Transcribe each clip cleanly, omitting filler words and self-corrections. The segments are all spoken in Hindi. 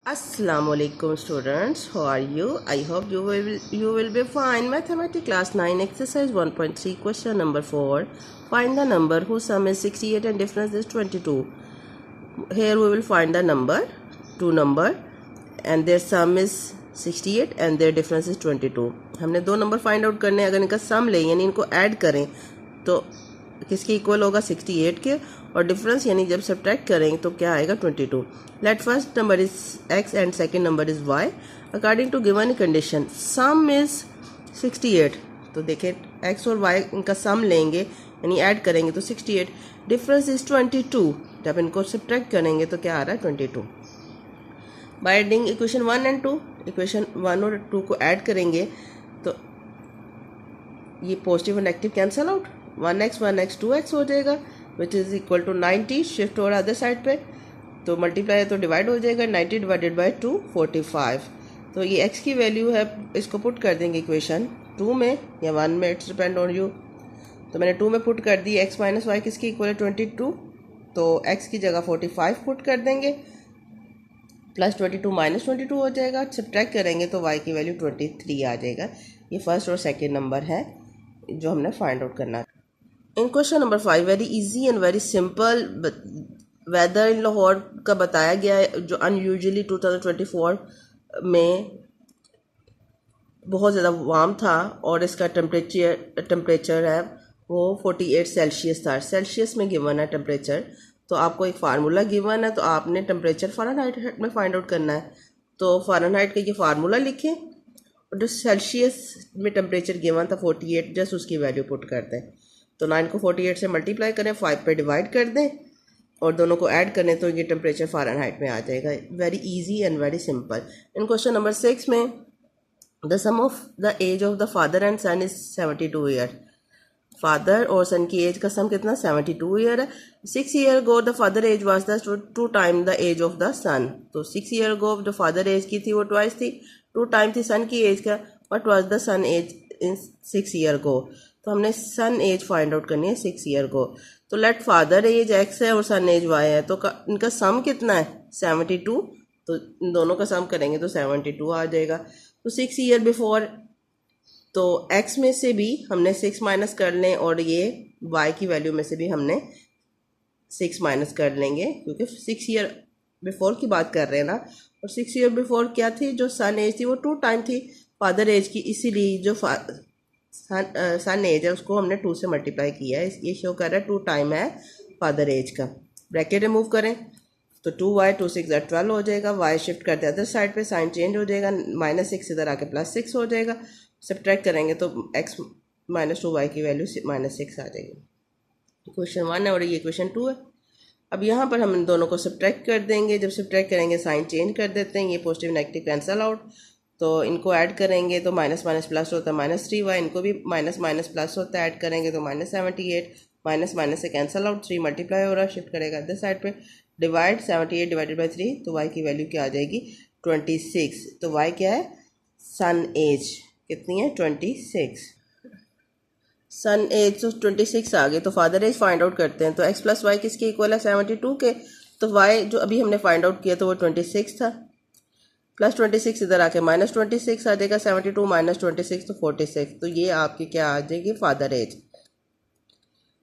Assalamualaikum students, how are you? I hope you will be fine. Mathematics class 9 exercise 1.3 question number 4. Find the number whose sum is 68 and difference is 22. Here we will find the number, two number and their sum is 68 and their difference is 22. हमने दो नंबर फाइंड आउट करने हैं. अगर इनका सम लें यानी इनको ऐड करें तो किसके इक्वल होगा 68 के, और डिफरेंस यानी जब सब्ट्रैक्ट करेंगे तो क्या आएगा 22. Let first number is x and second number is y. According to given condition sum is 68. तो देखें x और y इनका सम लेंगे यानी ऐड करेंगे तो 68. Difference is 22. जब इनको सब्ट्रैक्ट करेंगे तो क्या आ रहा है 22. By adding equation 1 and 2, equation 1 और 2 को ऐड करेंगे तो ये पॉजिटिव और negative cancel out. 1x 2x हो जाएगा which is equal to 90. Shift हो रहा है अदर साइड पे तो मल्टीप्लाई तो डिवाइड हो जाएगा. 90 डिवाइडेड बाई 2 45. तो ये x की वैल्यू है, इसको पुट कर देंगे इक्वेशन 2 में या 1 में, इट्स डिपेंड ऑन यू. तो मैंने 2 में पुट कर दी. x माइनस वाई किसकी इक्वल है 22. तो x की जगह 45 पुट कर देंगे प्लस 22 माइनस 22 हो जाएगा. सब्ट्रैक्ट करेंगे तो y की वैल्यू 23 आ जाएगा. ये फर्स्ट और सेकेंड नंबर है जो हमने फाइंड आउट करना है. In question number 5 very easy and very simple. Weather in Lahore का बताया गया है जो अनयूजुअली 2024 में बहुत ज़्यादा वार्म था और इसका टेम्परेचर है वो 48 सेल्सियस था. सेल्सियस में गिवन है टेम्परेचर. तो आपको एक फार्मूला गिवन है तो आपने टेम्परेचर फ़ारेनहाइट में फाइंड आउट करना है. तो फ़ारेनहाइट का ये फार्मूला लिखें और जो सेल्सियस में टेम्परेचर गिवन था 48 जस्ट उसकी वैल्यू पुट करते हैं. तो 9 को 48 से मल्टीप्लाई करें, 5 पे डिवाइड कर दें और दोनों को ऐड करें तो ये टेम्परेचर फ़ारेनहाइट में आ जाएगा. Very easy and very simple. In question number 6 में the sum of the age of the father and son is 72 year. Father और सन की एज का सम कितना 72 ईयर है. 6 year go the father age was the 2 time the age of the son. तो 6 ईयर गो जो फादर एज की थी वो ट्वाइस थी, 2 टाइम थी सन की एज का. What was the son age in 6 year go. तो हमने सन एज फाइंड आउट करनी है 6 ईयर को. तो लेट फादर एज x है और सन एज y है. तो इनका सम कितना है 72. तो इन दोनों का सम करेंगे तो 72 आ जाएगा. तो 6 ईयर बिफोर तो x में से भी हमने 6 माइनस कर लें और ये y की वैल्यू में से भी हमने 6 माइनस कर लेंगे क्योंकि 6 ईयर बिफोर की बात कर रहे हैं ना. और 6 ईयर बिफोर क्या थी जो सन एज थी वो 2 टाइम थी फादर एज की, इसीलिए जो सन एज है उसको हमने 2 से मल्टीप्लाई किया है. ये शो कर रहा है 2 टाइम है फादर एज का. ब्रैकेट रिमूव करें तो 2y 2 6 12 हो जाएगा. y शिफ्ट करते हैं अदर साइड पे, साइन चेंज हो जाएगा. -6 इधर आके +6 हो जाएगा. सब्ट्रैक्ट करेंगे तो x माइनस 2y की वैल्यू -6 आ जाएगी. क्वेश्चन 1 है और ये क्वेश्चन 2 है. अब यहाँ पर हम इन दोनों को सब्ट्रैक्ट कर देंगे. जब सब्ट्रैक्ट करेंगे साइन चेंज कर देते हैं. ये पॉजिटिव नेगेटिव कैंसल आउट. तो इनको ऐड करेंगे तो माइनस माइनस प्लस होता है -3y. इनको भी माइनस माइनस प्लस होता है, ऐड करेंगे तो -78. माइनस माइनस से कैंसल आउट, 3 मल्टीप्लाई हो रहा है, शिफ्ट करेगा अदर साइड पे. डिवाइड 78 डिवाइडेड बाई 3 तो y की वैल्यू क्या आ जाएगी 26. तो y क्या है सन एज कितनी है 26. सन एज तो 26 आ गए. तो फादर एज फाइंड आउट करते हैं. तो x प्लस वाई किसके इक्वल है 72 के. तो y जो अभी हमने फाइंड आउट किया तो वो 26 था. प्लस 26 इधर आके -26 आ जाएगा. 72 माइनस 26 तो 46. तो ये आपकी क्या आ जाएगी फादर एज.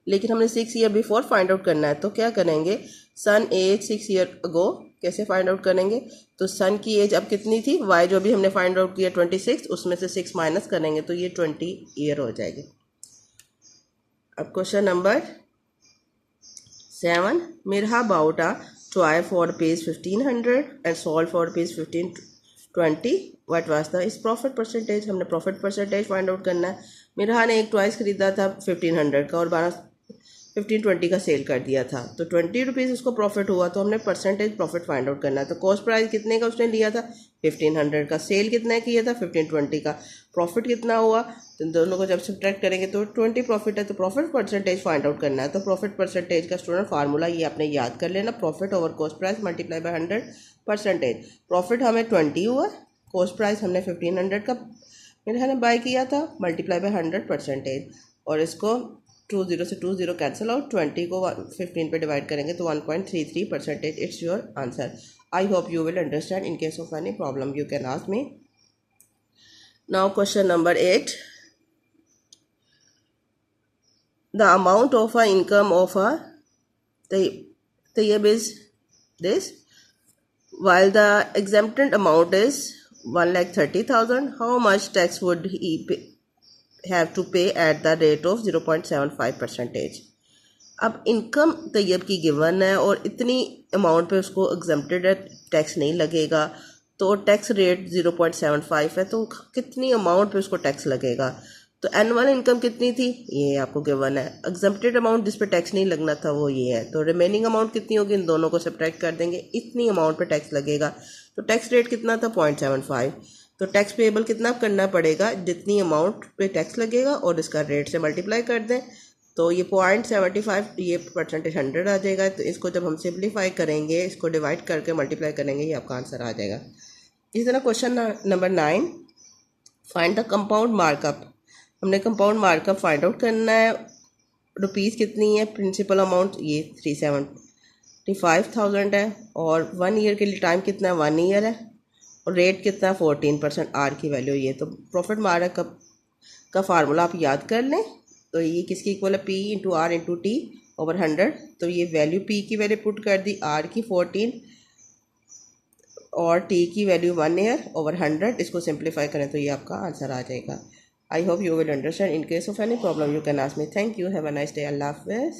लेकिन हमने 6 ईयर बिफोर फाइंड आउट करना है. तो क्या करेंगे सन एज 6 ईयर अगो कैसे फाइंड आउट करेंगे. तो सन की एज अब कितनी थी, y जो अभी हमने फाइंड आउट किया 26, उसमें से 6 माइनस करेंगे तो ये 20 ईयर हो जाएगी. अब क्वेश्चन नंबर 7. मिरहा बाउट a try for page 1500 and solve for page 1520. what was the is profit percentage. हमने प्रॉफिट परसेंटेज फाइंड आउट करना है. मिरहा ने एक टॉयस खरीदा था 1500 का और 1520 का सेल कर दिया था. तो 20 रुपीज़ उसको प्रॉफिट हुआ. तो हमने परसेंटेज प्रॉफिट फाइंड आउट करना है. तो कॉस्ट प्राइस कितने का उसने लिया था 1500 का. सेल कितना किया था 1520 का. प्रॉफिट कितना हुआ. तो दोनों को जब सब्ट्रैक्ट करेंगे तो 20 प्रॉफिट है. तो प्रॉफिट परसेंटेज फाइंड आउट करना है. तो प्रॉफिट परसेंटेज का स्टूडेंट फार्मूला ये आपने याद कर लेना. Profit over cost price multiply by 100%. Profit हमें 20 हुआ, कॉस्ट प्राइस हमने 1500 का मेरे ने बाय किया था, मल्टीप्लाई बाय 100%. और इसको 2 0 से 2 0 कैंसिल आउट, 20 को 15 पे डिवाइड करेंगे तो 1.33%. It's your answer. I hope you will understand. In case of any problem you can ask me. Now question number 8. The amount of a income of a tayyib is this. While the exempted amount is 1,30,000, how much tax would he have to pay at the rate of 0.75%? अब इनकम तैयब की गिवन है और इतनी अमाउंट पे उसको एग्जम्प्टेड है, टैक्स नहीं लगेगा, तो टैक्स रेट 0.75 है, तो कितनी अमाउंट पे उसको टैक्स लगेगा. तो एनुअल इनकम कितनी थी ये आपको गिवन है. एग्जम्प्टेड अमाउंट जिस पे टैक्स नहीं लगना था वो ये है, तो रिमेनिंग अमाउंट कितनी होगी, इन दोनों को सब्ट्रैक्ट कर देंगे, इतनी अमाउंट पे टैक्स लगेगा. तो टैक्स रेट कितना था 0.75. तो टैक्स पेएबल कितना करना पड़ेगा, जितनी अमाउंट पे टैक्स लगेगा और इसका रेट से मल्टीप्लाई कर दें, तो ये 0.75 ये परसेंटेज 100 आ जाएगा. तो इसको जब हम सिंप्लीफाई करेंगे, इसको डिवाइड करके मल्टीप्लाई करेंगे, ये आपका आंसर आ जाएगा. इसी तरह question number 9. Find the compound markup. हमने कंपाउंड मार्कअप फाइंड आउट करना है. रुपीज़ कितनी है, प्रिंसिपल अमाउंट ये 375,000 है, और 1 ईयर के लिए टाइम कितना है, 1 ईयर है, और रेट कितना है 14%. आर की वैल्यू ये. तो प्रॉफिट मार्कअप का फार्मूला आप याद कर लें. तो ये किसकी इक्वल है, P into R into T over 100. तो ये वैल्यू पी की वैल्यू पुट कर दी, आर की 14 और टी की वैल्यू 1 ईयर ओवर 100. इसको सिंप्लीफाई करें तो ये आपका आंसर आ जाएगा. I hope you will understand. In case of any problem you can ask me. Thank you. Have a nice day. Allah Hafiz.